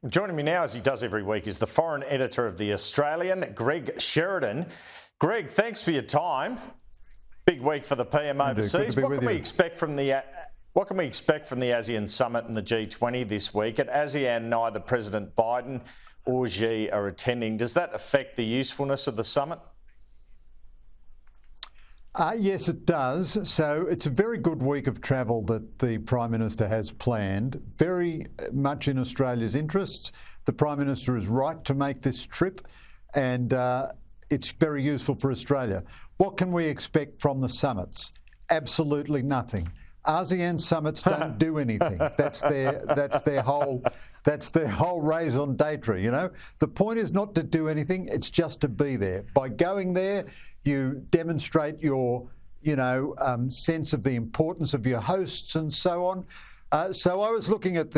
Joining me now, as he does every week, is the foreign editor of The Australian, Greg Sheridan. Greg, thanks for your time. Big week for the PM overseas. What can we expect from the ASEAN Summit and the G20 this week? At ASEAN, neither President Biden or Xi are attending. Does that affect the usefulness of the summit? Yes, it does. So it's a very good week of travel that the Prime Minister has planned, very much in Australia's interests. The Prime Minister is right to make this trip, and it's very useful for Australia. What can we expect from the summits? Absolutely nothing. ASEAN summits don't do anything. That's their whole raison d'etre, you know. The point is not to do anything, it's just to be there. By going there, you demonstrate your, sense of the importance of your hosts and so on. So I was looking at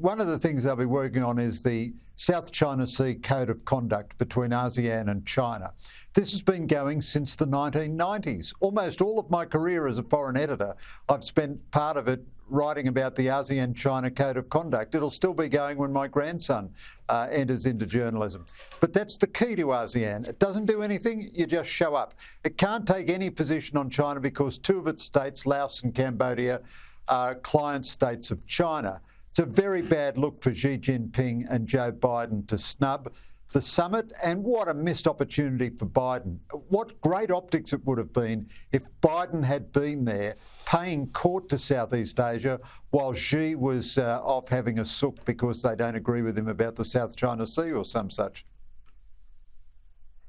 one of the things they'll be working on is the South China Sea Code of Conduct between ASEAN and China. This has been going since the 1990s. Almost all of my career as a foreign editor, I've spent part of it writing about the ASEAN-China Code of Conduct. It'll still be going when my grandson enters into journalism. But that's the key to ASEAN. It doesn't do anything, you just show up. It can't take any position on China because two of its states, Laos and Cambodia, are client states of China. It's a very bad look for Xi Jinping and Joe Biden to snub the summit, and what a missed opportunity for Biden. What great optics it would have been if Biden had been there paying court to Southeast Asia while Xi was off having a sook because they don't agree with him about the South China Sea or some such.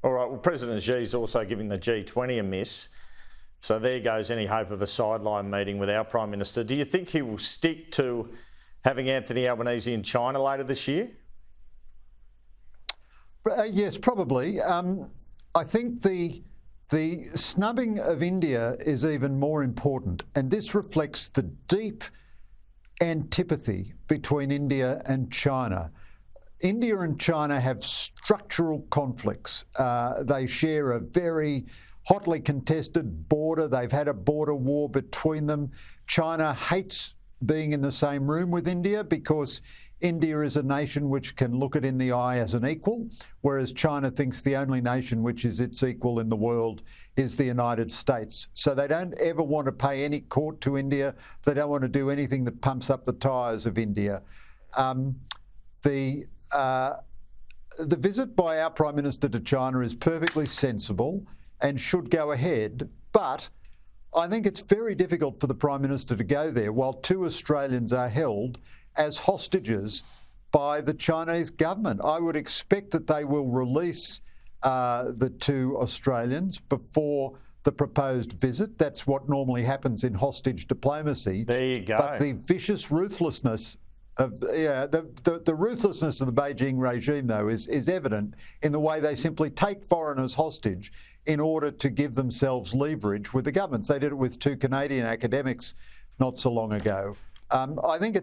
All right, well, President Xi's also giving the G20 a miss. So there goes any hope of a sideline meeting with our Prime Minister. Do you think he will stick to having Anthony Albanese in China later this year? Yes, probably. I think the snubbing of India is even more important, and this reflects the deep antipathy between India and China. India and China have structural conflicts. They share a very hotly contested border. They've had a border war between them. China hates being in the same room with India because India is a nation which can look it in the eye as an equal, whereas China thinks the only nation which is its equal in the world is the United States. So they don't ever want to pay any court to India. They don't want to do anything that pumps up the tyres of India. The visit by our Prime Minister to China is perfectly sensible and should go ahead, but I think it's very difficult for the Prime Minister to go there while two Australians are held as hostages by the Chinese government. I would expect that they will release the two Australians before the proposed visit. That's what normally happens in hostage diplomacy. There you go. But the vicious ruthlessness of the ruthlessness of the Beijing regime, though, is evident in the way they simply take foreigners hostage in order to give themselves leverage with the governments. They did it with two Canadian academics not so long ago. I think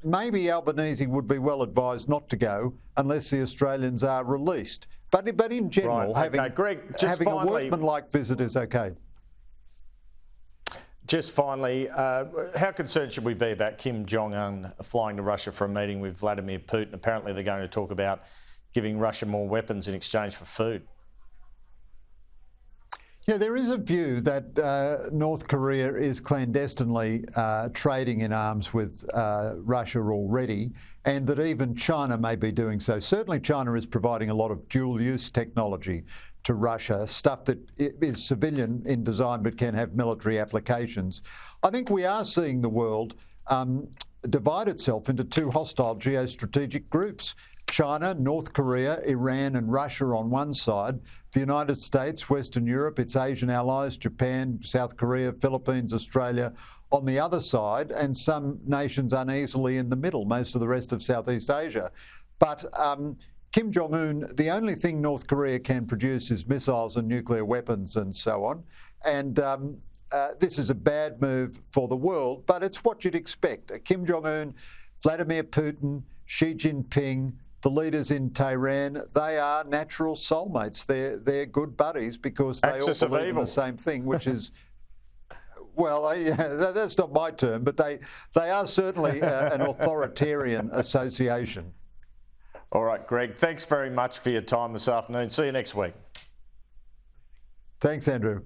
maybe Albanese would be well advised not to go unless the Australians are released. But in general, right. having Greg, a workman-like visit is okay. Just finally, how concerned should we be about Kim Jong-un flying to Russia for a meeting with Vladimir Putin? Apparently they're going to talk about giving Russia more weapons in exchange for food. Yeah, there is a view that North Korea is clandestinely trading in arms with Russia already, and that even China may be doing so. Certainly China is providing a lot of dual-use technology to Russia, stuff that is civilian in design but can have military applications. I think we are seeing the world divide itself into two hostile geostrategic groups. China, North Korea, Iran and Russia on one side, the United States, Western Europe, its Asian allies, Japan, South Korea, Philippines, Australia on the other side, and some nations uneasily in the middle, most of the rest of Southeast Asia. But Kim Jong-un, the only thing North Korea can produce is missiles and nuclear weapons and so on. And this is a bad move for the world, but it's what you'd expect. Kim Jong-un, Vladimir Putin, Xi Jinping, the leaders in Tehran, they are natural soulmates. They're good buddies because they all believe in the same thing, which is, well, that's not my term, but they are certainly an authoritarian association. All right, Greg, thanks very much for your time this afternoon. See you next week. Thanks, Andrew.